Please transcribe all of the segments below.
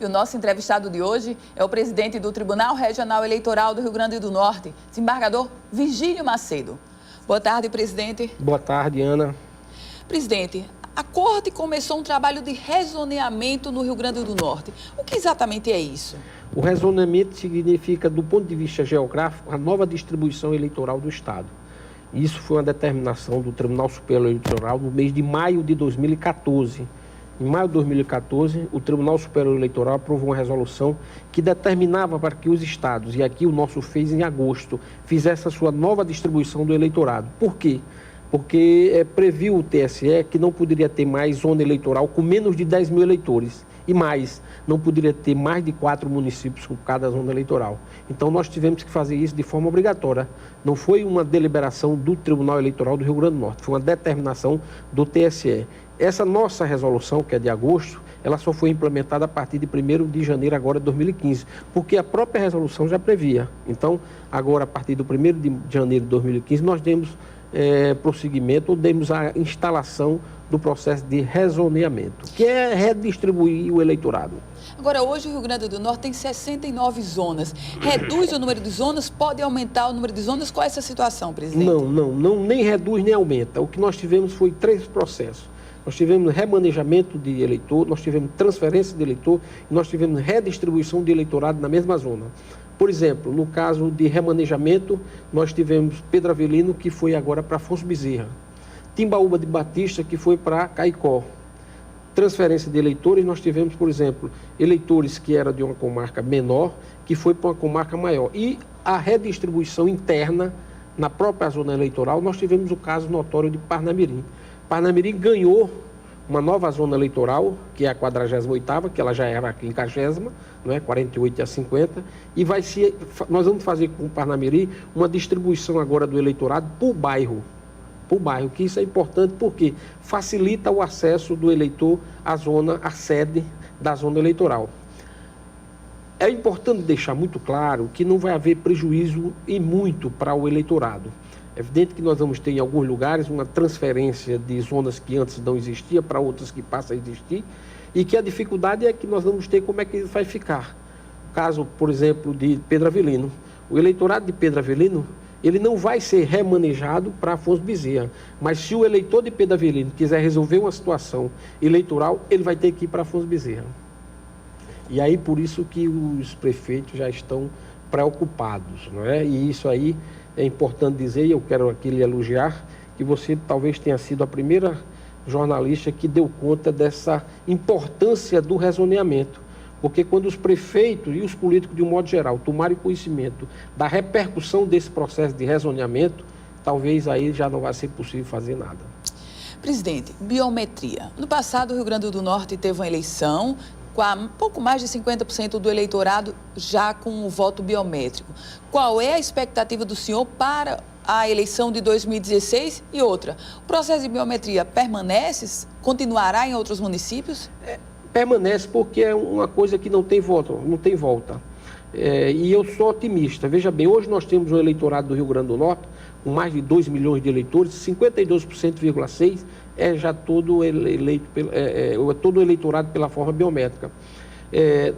E o nosso entrevistado de hoje é o presidente do Tribunal Regional Eleitoral do Rio Grande do Norte, desembargador Virgílio Macedo. Boa tarde, presidente. Boa tarde, Ana. Presidente, a Corte começou um trabalho de rezoneamento no Rio Grande do Norte. O que exatamente é isso? O rezoneamento significa, do ponto de vista geográfico, a nova distribuição eleitoral do Estado. Isso foi uma determinação do Tribunal Superior Eleitoral no mês de maio de 2014. Em maio de 2014, o Tribunal Superior Eleitoral aprovou uma resolução que determinava para que os estados, e aqui o nosso fez em agosto, fizesse a sua nova distribuição do eleitorado. Por quê? Porque previu o TSE que não poderia ter mais zona eleitoral com menos de 10 mil eleitores. E mais, não poderia ter mais de 4 municípios com cada zona eleitoral. Então nós tivemos que fazer isso de forma obrigatória. Não foi uma deliberação do Tribunal Eleitoral do Rio Grande do Norte, foi uma determinação do TSE. Essa nossa resolução, que é de agosto, ela só foi implementada a partir de 1º de janeiro agora de 2015, porque a própria resolução já previa. Então, agora, a partir do 1º de janeiro de 2015, nós demos prosseguimento, ou demos a instalação do processo de rezoneamento, que é redistribuir o eleitorado. Agora, hoje o Rio Grande do Norte tem 69 zonas. Reduz o número de zonas? Pode aumentar o número de zonas? Qual é essa situação, presidente? Não, nem reduz nem aumenta. O que nós tivemos foi 3 processos. Nós tivemos remanejamento de eleitor, nós tivemos transferência de eleitor e nós tivemos redistribuição de eleitorado na mesma zona. Por exemplo, no caso de remanejamento, nós tivemos Pedro Avelino, que foi agora para Afonso Bezerra. Timbaúba de Batista, que foi para Caicó. Transferência de eleitores, nós tivemos, por exemplo, eleitores que eram de uma comarca menor, que foi para uma comarca maior. E a redistribuição interna, na própria zona eleitoral, nós tivemos o caso notório de Parnamirim. Parnamirim ganhou uma nova zona eleitoral, que é a 48ª, que ela já era a 50ª, não é? 48 a 50, e nós vamos fazer com o Parnamirim uma distribuição agora do eleitorado por bairro, que isso é importante porque facilita o acesso do eleitor à sede da zona eleitoral. É importante deixar muito claro que não vai haver prejuízo e muito para o eleitorado. É evidente que nós vamos ter em alguns lugares uma transferência de zonas que antes não existia para outras que passam a existir e que a dificuldade é que nós vamos ter como é que isso vai ficar. O caso, por exemplo, de Pedro Avelino. O eleitorado de Pedro Avelino, ele não vai ser remanejado para Afonso Bezerra, mas se o eleitor de Pedro Avelino quiser resolver uma situação eleitoral, ele vai ter que ir para Afonso Bezerra. E aí por isso que os prefeitos já estão preocupados, não é? E isso aí é importante dizer, e eu quero aqui lhe elogiar, que você talvez tenha sido a primeira jornalista que deu conta dessa importância do rezoneamento. Porque quando os prefeitos e os políticos, de um modo geral, tomarem conhecimento da repercussão desse processo de rezoneamento, talvez aí já não vai ser possível fazer nada. Presidente, biometria. No passado, o Rio Grande do Norte teve uma eleição com um pouco mais de 50% do eleitorado já com o voto biométrico. Qual é a expectativa do senhor para a eleição de 2016? E outra, o processo de biometria permanece, continuará em outros municípios? Permanece porque é uma coisa que não tem volta. E eu sou otimista. Veja bem, hoje nós temos um eleitorado do Rio Grande do Norte com mais de 2 milhões de eleitores, 52,6% é já todo todo eleitorado pela forma biométrica.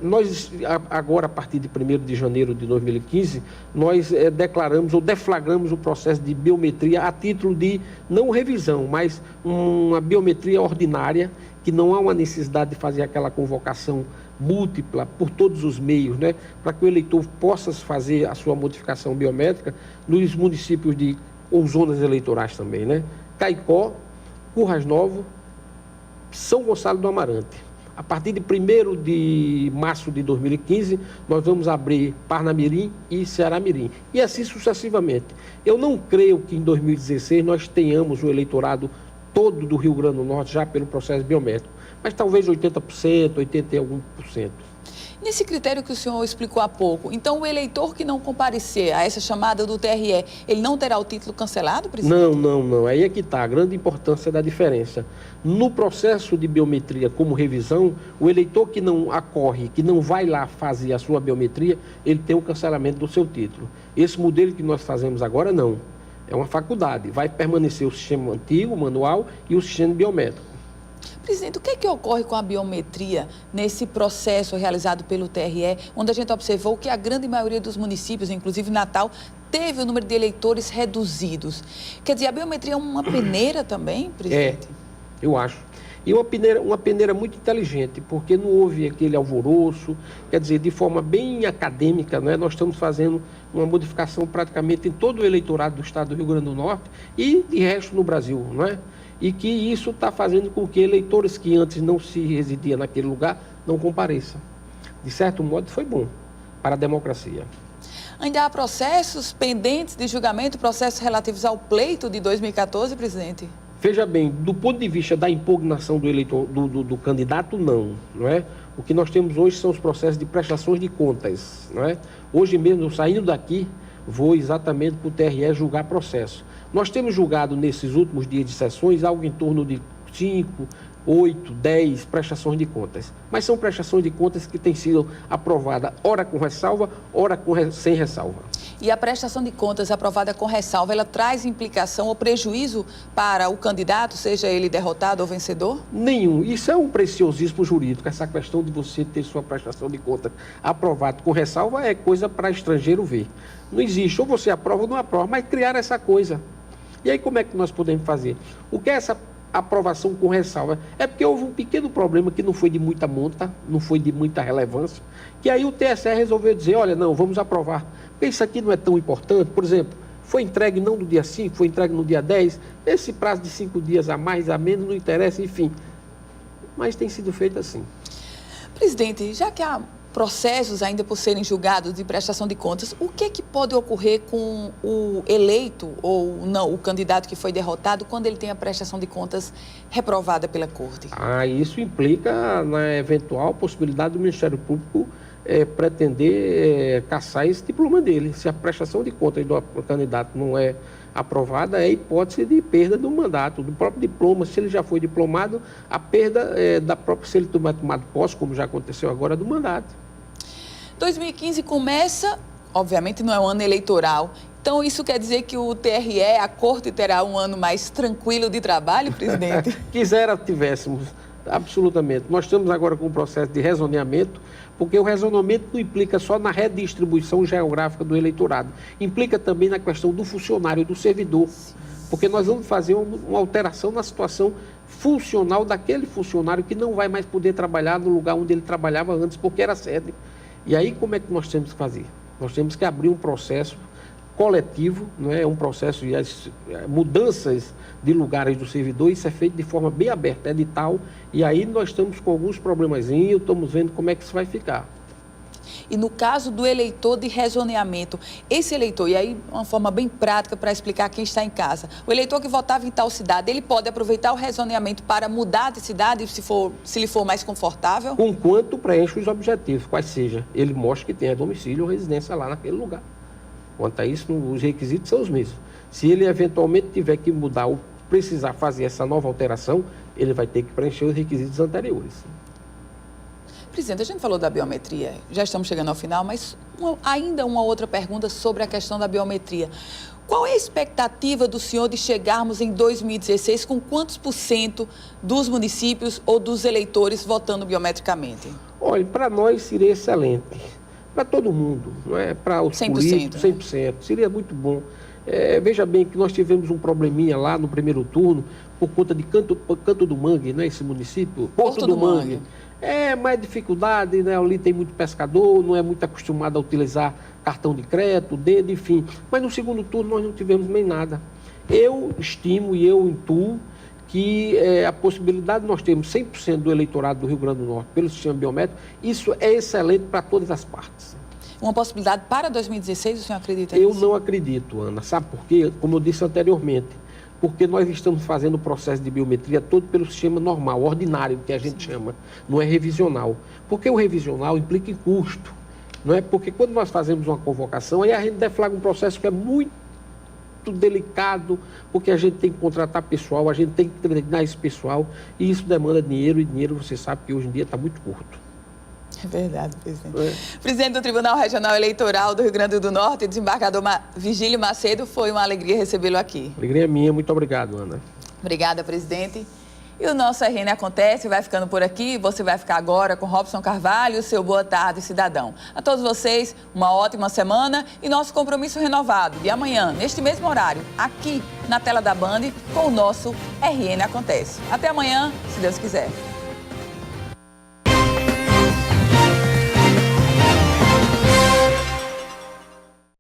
Nós, agora, a partir de 1º de janeiro de 2015, nós declaramos ou deflagramos o processo de biometria a título de, não revisão, mas uma biometria ordinária, que não há uma necessidade de fazer aquela convocação múltipla por todos os meios, né, para que o eleitor possa fazer a sua modificação biométrica nos municípios ou zonas eleitorais também, né? Caicó, Currais Novos, São Gonçalo do Amarante. A partir de 1º de março de 2015, nós vamos abrir Parnamirim e Ceará-Mirim. E assim sucessivamente. Eu não creio que em 2016 nós tenhamos o eleitorado todo do Rio Grande do Norte já pelo processo biométrico, mas talvez 80%, 80 e algum por cento. Nesse critério que o senhor explicou há pouco, então o eleitor que não comparecer a essa chamada do TRE, ele não terá o título cancelado, presidente? Não. Aí é que está a grande importância da diferença. No processo de biometria como revisão, o eleitor que não acorre, que não vai lá fazer a sua biometria, ele tem o cancelamento do seu título. Esse modelo que nós fazemos agora, não. É uma faculdade. Vai permanecer o sistema antigo, manual, e o sistema biométrico. Presidente, o que é que ocorre com a biometria nesse processo realizado pelo TRE, onde a gente observou que a grande maioria dos municípios, inclusive Natal, teve o número de eleitores reduzidos? Quer dizer, a biometria é uma peneira também, presidente? Eu acho. E uma peneira muito inteligente, porque não houve aquele alvoroço, quer dizer, de forma bem acadêmica, né? Nós estamos fazendo uma modificação praticamente em todo o eleitorado do estado do Rio Grande do Norte e de resto no Brasil, não é? E que isso está fazendo com que eleitores que antes não se residiam naquele lugar não compareçam. De certo modo, foi bom para a democracia. Ainda há processos pendentes de julgamento, processos relativos ao pleito de 2014, presidente? Veja bem, do ponto de vista da impugnação do eleitor, do candidato, não é? O que nós temos hoje são os processos de prestações de contas, não é? Hoje mesmo, saindo daqui, vou exatamente para o TRE julgar processo. Nós temos julgado nesses últimos dias de sessões algo em torno de 5, 8, 10 prestações de contas. Mas são prestações de contas que têm sido aprovadas, ora com ressalva, ora sem ressalva. E a prestação de contas aprovada com ressalva, ela traz implicação ou prejuízo para o candidato, seja ele derrotado ou vencedor? Nenhum. Isso é um preciosismo jurídico. Essa questão de você ter sua prestação de contas aprovada com ressalva é coisa para estrangeiro ver. Não existe. Ou você aprova ou não aprova, mas criar essa coisa. E aí como é que nós podemos fazer? O que é essa aprovação com ressalva? É porque houve um pequeno problema que não foi de muita monta, não foi de muita relevância, que aí o TSE resolveu dizer, olha, não, vamos aprovar. Porque isso aqui não é tão importante. Por exemplo, foi entregue não no dia 5, foi entregue no dia 10, esse prazo de 5 dias a mais, a menos, não interessa, enfim. Mas tem sido feito assim. Presidente, já que há processos ainda por serem julgados de prestação de contas, o que é que pode ocorrer com o eleito ou não, o candidato que foi derrotado, quando ele tem a prestação de contas reprovada pela Corte? Isso implica na eventual possibilidade do Ministério Público pretender cassar esse diploma dele. Se a prestação de contas do candidato não é aprovada, é hipótese de perda do mandato, do próprio diploma. Se ele já foi diplomado, a perda da própria, se ele tiver tomado posse, como já aconteceu agora, do mandato. 2015 começa, obviamente não é um ano eleitoral, então isso quer dizer que o TRE, a Corte, terá um ano mais tranquilo de trabalho, presidente? Quisera tivéssemos, absolutamente. Nós estamos agora com um processo de rezoneamento, porque o rezoneamento não implica só na redistribuição geográfica do eleitorado, implica também na questão do funcionário, do servidor, porque nós vamos fazer uma alteração na situação funcional daquele funcionário que não vai mais poder trabalhar no lugar onde ele trabalhava antes, porque era sede. E aí como é que nós temos que fazer? Nós temos que abrir um processo coletivo, não é? Um processo de mudanças de lugares do servidor, isso é feito de forma bem aberta, edital, e aí nós estamos com alguns problemazinhos, estamos vendo como é que isso vai ficar. E no caso do eleitor de rezoneamento, esse eleitor, e aí uma forma bem prática para explicar quem está em casa, o eleitor que votava em tal cidade, ele pode aproveitar o rezoneamento para mudar de cidade, se lhe for mais confortável? Conquanto preenche os objetivos, quais seja, ele mostra que tem domicílio ou residência lá naquele lugar. Quanto a isso, os requisitos são os mesmos. Se ele eventualmente tiver que mudar ou precisar fazer essa nova alteração, ele vai ter que preencher os requisitos anteriores. Presidente, a gente falou da biometria, já estamos chegando ao final, mas ainda uma outra pergunta sobre a questão da biometria. Qual é a expectativa do senhor de chegarmos em 2016 com quantos % dos municípios ou dos eleitores votando biometricamente? Olha, para nós seria excelente. Para todo mundo, não é? Para os 100%, políticos, 100%. Né? Seria muito bom. Veja bem que nós tivemos um probleminha lá no primeiro turno por conta de Canto do Mangue, né? Esse município, Porto do Mangue. Mais dificuldade, né? Ali tem muito pescador, não é muito acostumado a utilizar cartão de crédito, dedo, enfim. Mas no segundo turno nós não tivemos nem nada. Eu estimo e eu intuo que a possibilidade de nós termos 100% do eleitorado do Rio Grande do Norte pelo sistema biométrico, isso é excelente para todas as partes. Uma possibilidade para 2016, o senhor acredita nisso? Eu não acredito, Ana. Sabe por quê? Como eu disse anteriormente, porque nós estamos fazendo o processo de biometria todo pelo sistema normal, ordinário, que a gente chama, não é revisional. Porque o revisional implica em custo, não é? Porque quando nós fazemos uma convocação, aí a gente deflagra um processo que é muito delicado, porque a gente tem que contratar pessoal, a gente tem que treinar esse pessoal, e isso demanda dinheiro, e dinheiro você sabe que hoje em dia está muito curto. É verdade, presidente. Presidente do Tribunal Regional Eleitoral do Rio Grande do Norte, desembargador Vigílio Macedo, foi uma alegria recebê-lo aqui. Alegria minha, muito obrigado, Ana. Obrigada, presidente. E o nosso RN Acontece vai ficando por aqui. Você vai ficar agora com Robson Carvalho, seu Boa Tarde, Cidadão. A todos vocês, uma ótima semana e nosso compromisso renovado de amanhã, neste mesmo horário, aqui na tela da Band, com o nosso RN Acontece. Até amanhã, se Deus quiser.